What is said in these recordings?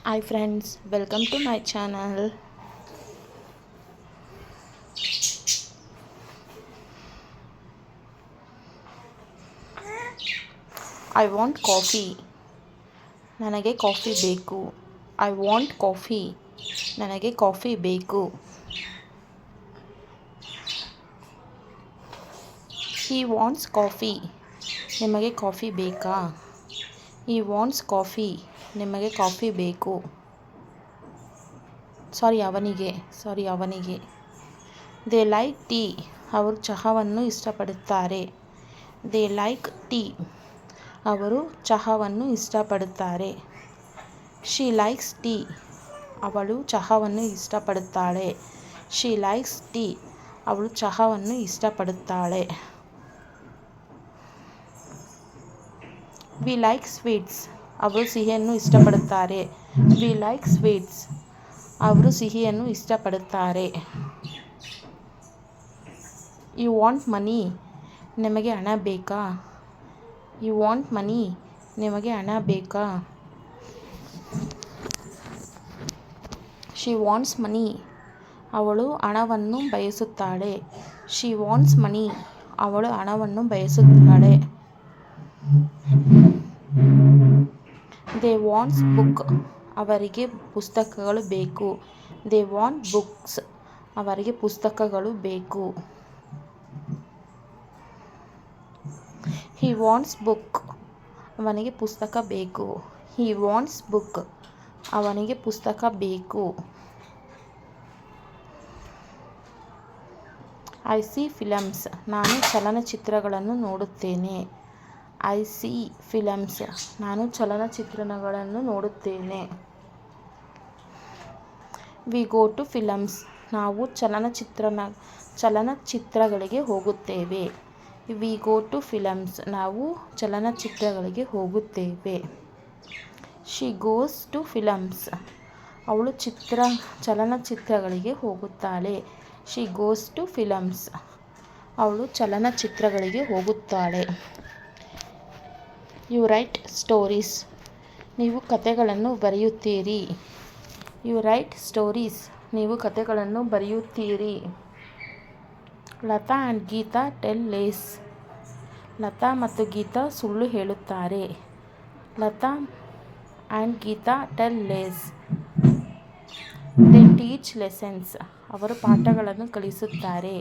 Hi friends, welcome to my channel. I want coffee. ನನಗೆ coffee ಬೇಕು. I want coffee. ನನಗೆ coffee ಬೇಕು. He wants coffee. ನಿಮಗೆ coffee ಬೇಕಾ? He wants coffee. ನಿಮಗೆ ಕಾಫಿ ಬೇಕು. ಅವನಿಗೆ. They like tea. ಅವರು ಚಹಾವನ್ನು ಇಷ್ಟಪಡುತ್ತಾರೆ. They like tea. ಅವರು ಚಹಾವನ್ನು ಇಷ್ಟಪಡುತ್ತಾರೆ. She likes tea. ಅವಳು ಚಹಾವನ್ನು ಇಷ್ಟಪಡುತ್ತಾಳೆ. She likes tea. ಅವಳು ಚಹಾವನ್ನು ಇಷ್ಟಪಡುತ್ತಾಳೆ. We like sweets. ಅವರು ಸಿಹಿಯನ್ನು ಇಷ್ಟಪಡುತ್ತಾರೆ. We like sweets. ಅವರು ಸಿಹಿಯನ್ನು ಇಷ್ಟಪಡುತ್ತಾರೆ. You want money. ನಿಮಗೆ ಹಣ ಬೇಕಾ? You want money. ನಿಮಗೆ ಹಣ ಬೇಕಾ? She wants money. ಅವಳು ಹಣವನ್ನು ಬಯಸುತ್ತಾಳೆ. She wants money. ಅವಳು ಹಣವನ್ನು ಬಯಸುತ್ತಾಳೆ. They want book. ಅವರಿಗೆ ಪುಸ್ತಕಗಳು ಬೇಕು. They want books. ಅವರಿಗೆ ಪುಸ್ತಕಗಳು ಬೇಕು. He wants book. ಅವನಿಗೆ ಪುಸ್ತಕ ಬೇಕು. He wants book. ಅವನಿಗೆ ಪುಸ್ತಕ ಬೇಕು. I see films. ನಾನು ಚಲನಚಿತ್ರಗಳನ್ನು ನೋಡುತ್ತೇನೆ. I see films. ನಾನು ಚಲನಚಿತ್ರಗಳನ್ನು ನೋಡುತ್ತೇನೆ. We go to films. ನಾವು ಚಲನಚಿತ್ರಗಳಿಗೆ ಹೋಗುತ್ತೇವೆ. We go to films. ನಾವು ಚಲನಚಿತ್ರಗಳಿಗೆ ಹೋಗುತ್ತೇವೆ. She goes to films. ಅವಳು ಚಲನಚಿತ್ರಗಳಿಗೆ ಹೋಗುತ್ತಾಳೆ. She goes to films. ಅವಳು ಚಲನಚಿತ್ರಗಳಿಗೆ ಹೋಗುತ್ತಾಳೆ. You write stories. ನೀವು ಕಥೆಗಳನ್ನು ಬರೆಯುತ್ತೀರಿ. You write stories. ನೀವು ಕಥೆಗಳನ್ನು ಬರೆಯುತ್ತೀರಿ. Latha and Geetha tell lies. Latha ಮತ್ತು ಗೀತಾ ಸುಳ್ಳು ಹೇಳುತ್ತಾರೆ. Latha and Geetha tell lies. They teach lessons. ಅವರು ಪಾಠಗಳನ್ನು ಕಲಿಸುತ್ತಾರೆ.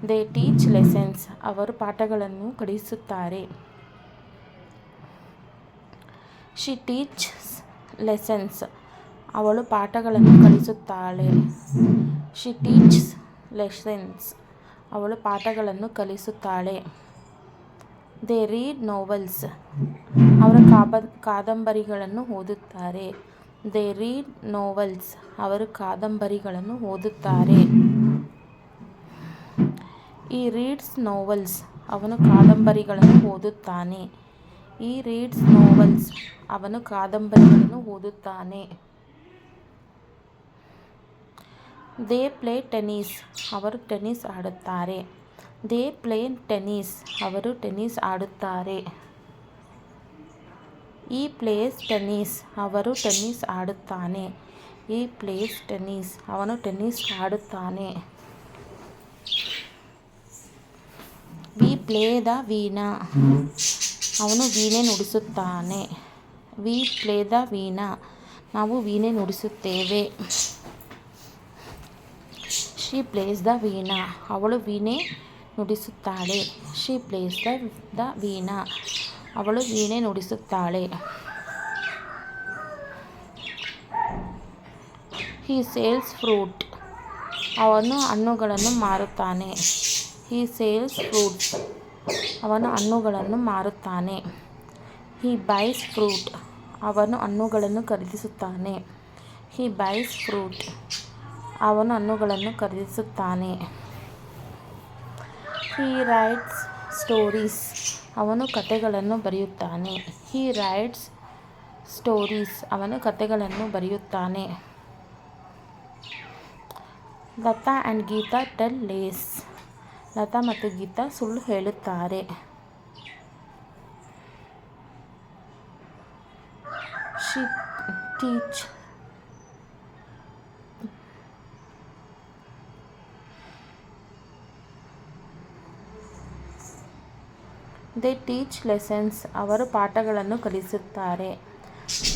They teach lessons. ಅವರು ಪಾಠಗಳನ್ನು ಕಲಿಸುತ್ತಾರೆ. She teaches lessons. ಅವಳು ಪಾಠಗಳನ್ನು ಕಲಿಸುತ್ತಾಳೆ. She teaches lessons. ಅವಳು ಪಾಠಗಳನ್ನು ಕಲಿಸುತ್ತಾಳೆ. They read novels. ಅವರು ಕಾದಂಬರಿಗಳನ್ನು ಓದುತ್ತಾರೆ. They read novels. ಅವರು ಕಾದಂಬರಿಗಳನ್ನು ಓದುತ್ತಾರೆ. He reads novels. ಅವನು ಕಾದಂಬರಿಗಳನ್ನು ಓದುತ್ತಾನೆ. He reads novels. ಅವನು ಕಾದಂಬರಿಗಳನ್ನು ಓದುತ್ತಾನೆ. They play tennis. ಅವರು ಟೆನ್ನಿಸ್ ಆಡುತ್ತಾರೆ. They play tennis. ಅವರು ಟೆನ್ನಿಸ್ ಆಡುತ್ತಾರೆ. He plays tennis. ಅವರು ಟೆನ್ನಿಸ್ ಆಡುತ್ತಾನೆ. He plays tennis. ಅವನು ಟೆನ್ನಿಸ್ ಆಡುತ್ತಾನೆ. We play the veena. ಅವನು ವೀಣೆ ನುಡಿಸುತ್ತಾನೆ. We play the Veena. ನಾವು ವೀಣೆ ನುಡಿಸುತ್ತೇವೆ. She plays the Veena. ಅವಳು ವೀಣೆ ನುಡಿಸುತ್ತಾಳೆ. She plays the Veena. ಅವಳು ವೀಣೆ ನುಡಿಸುತ್ತಾಳೆ. He sells fruit. ಅವನು ಹಣ್ಣುಗಳನ್ನು ಮಾರುತ್ತಾನೆ. He sells fruits. ಅವನು ಹಣ್ಣುಗಳನ್ನು ಮಾರುತ್ತಾನೆ. He buys fruit. ಅವನು ಹಣ್ಣುಗಳನ್ನು ಖರೀದಿಸುತ್ತಾನೆ. He buys fruit. ಅವನು ಹಣ್ಣುಗಳನ್ನು ಖರೀದಿಸುತ್ತಾನೆ. He writes stories. ಅವನು ಕಥೆಗಳನ್ನು ಬರೆಯುತ್ತಾನೆ. He writes stories. ಅವನು ಕಥೆಗಳನ್ನು ಬರೆಯುತ್ತಾನೆ. Latha and Geetha tell lies. Latha ಮತ್ತು ಗೀತಾ ಸುಳ್ಳು ಹೇಳುತ್ತಾರೆ. She teach they teach lessons, ಅವರು ಪಾಠಗಳನ್ನು ಕಲಿಸುತ್ತಾರೆ.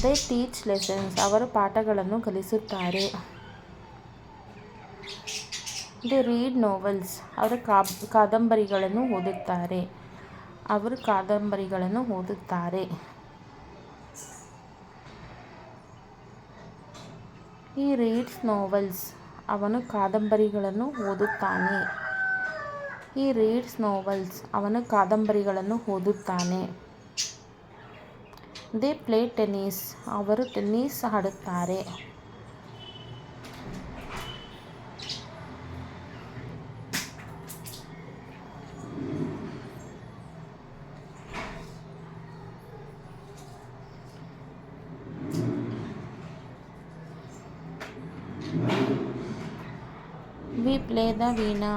ದೇ ಟೀಚ್ ಲೆಸನ್ಸ್, ಅವರು ಪಾಠಗಳನ್ನು ಕಲಿಸುತ್ತಾರೆ. ದೇ ರೀಡ್ ನೋವೆಲ್ಸ್, ಅವರು ಕಾದಂಬರಿಗಳನ್ನು ಓದುತ್ತಾರೆ. ಅವರು ಕಾದಂಬರಿಗಳನ್ನು ಓದುತ್ತಾರೆ. ಹಿ ರೀಡ್ಸ್ ನೋವೆಲ್ಸ್, ಅವನು ಕಾದಂಬರಿಗಳನ್ನು ಓದುತ್ತಾನೆ. ಹಿ ರೀಡ್ಸ್ ನೋವೆಲ್ಸ್, ಅವನು ಕಾದಂಬರಿಗಳನ್ನು ಓದುತ್ತಾನೆ. ದೇ ಪ್ಲೇ ಟೆನ್ನಿಸ್, ಅವರು ಟೆನ್ನಿಸ್ ಆಡುತ್ತಾರೆ. ವಿ ಪ್ಲೇ ದ ವೀಣಾ,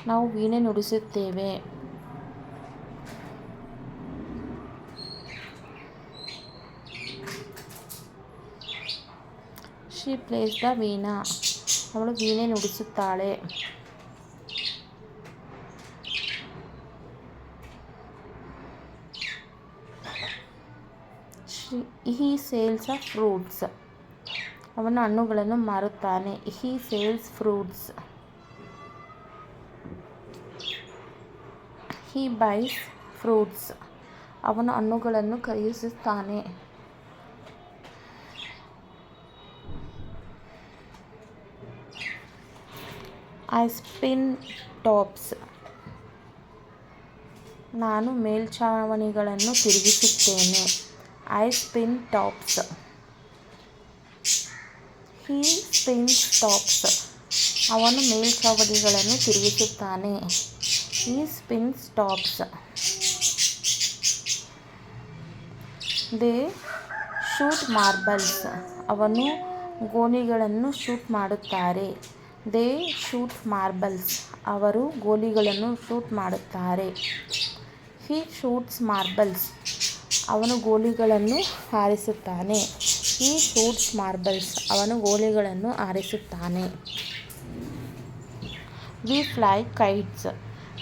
ನಾವು ವೀಣೆ ನುಡಿಸುತ್ತೇವೆ. ಶಿ ಪ್ಲೇಸ್ ದ ವೀಣಾ, ಅವಳು ವೀಣೆ ನುಡಿಸುತ್ತಾಳೆ. ಹಿ ಸೇಲ್ಸ್ ಆಫ್ ಫ್ರೂಟ್ಸ್, ಅವನು ಹಣ್ಣುಗಳನ್ನು ಮಾರುತ್ತಾನೆ. He sales fruits. He buys fruits, ಅವನು ಹಣ್ಣುಗಳನ್ನು ಖರೀದಿಸುತ್ತಾನೆ. ಐ ಸ್ಪಿನ್ ಟಾಪ್ಸ್, ನಾನು ಮೇಲ್ಛಾವಣಿಗಳನ್ನು ತಿರುಗಿಸುತ್ತೇನೆ. I spin tops. He spins tops, ಅವನು ಮೇಲ್ಛಾವಣಿಗಳನ್ನು ತಿರುಗಿಸುತ್ತಾನೆ. He spins tops. They shoot marbles, ಅವನು ಗೋಲಿಗಳನ್ನು ಶೂಟ್ ಮಾಡುತ್ತಾರೆ. ದೇ ಶೂಟ್ ಮಾರ್ಬಲ್ಸ್, ಅವರು ಗೋಲಿಗಳನ್ನು ಶೂಟ್ ಮಾಡುತ್ತಾರೆ. ಹಿ ಶೂಟ್ಸ್ ಮಾರ್ಬಲ್ಸ್, ಅವನು ಗೋಲಿಗಳನ್ನು ಹಾರಿಸುತ್ತಾನೆ. ಹಿ ಶೂಟ್ಸ್ ಮಾರ್ಬಲ್ಸ್, ಅವನು ಗೋಲಿಗಳನ್ನು ಹಾರಿಸುತ್ತಾನೆ. ವಿ ಫ್ಲೈ ಕೈಟ್ಸ್,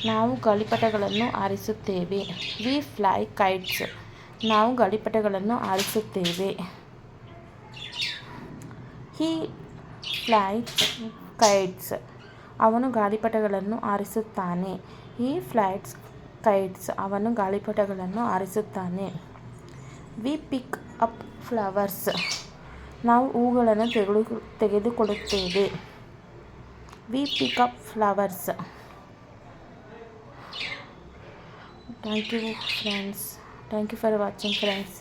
ನಾವು ಗಾಳಿಪಟಗಳನ್ನು ಹಾರಿಸುತ್ತೇವೆ. ವಿ ಫ್ಲೈ ಕೈಟ್ಸ್, ನಾವು ಗಾಳಿಪಟಗಳನ್ನು ಹಾರಿಸುತ್ತೇವೆ. ಹಿ ಫ್ಲೈಸ್ ಕೈಟ್ಸ್, ಅವನು ಗಾಳಿಪಟಗಳನ್ನು ಹಾರಿಸುತ್ತಾನೆ. ಹಿ ಫ್ಲೈಸ್ ಕೈಟ್ಸ್, ಅವನು ಗಾಳಿಪಟಗಳನ್ನು ಹಾರಿಸುತ್ತಾನೆ. ವಿ ಪಿಕ್ ಅಪ್ ಫ್ಲವರ್ಸ್, ನಾವು ಹೂಗಳನ್ನು ತೆಗೆದುಕೊಳ್ಳುತ್ತೇವೆ. We pick up flowers. Thank you friends. Thank you for watching friends.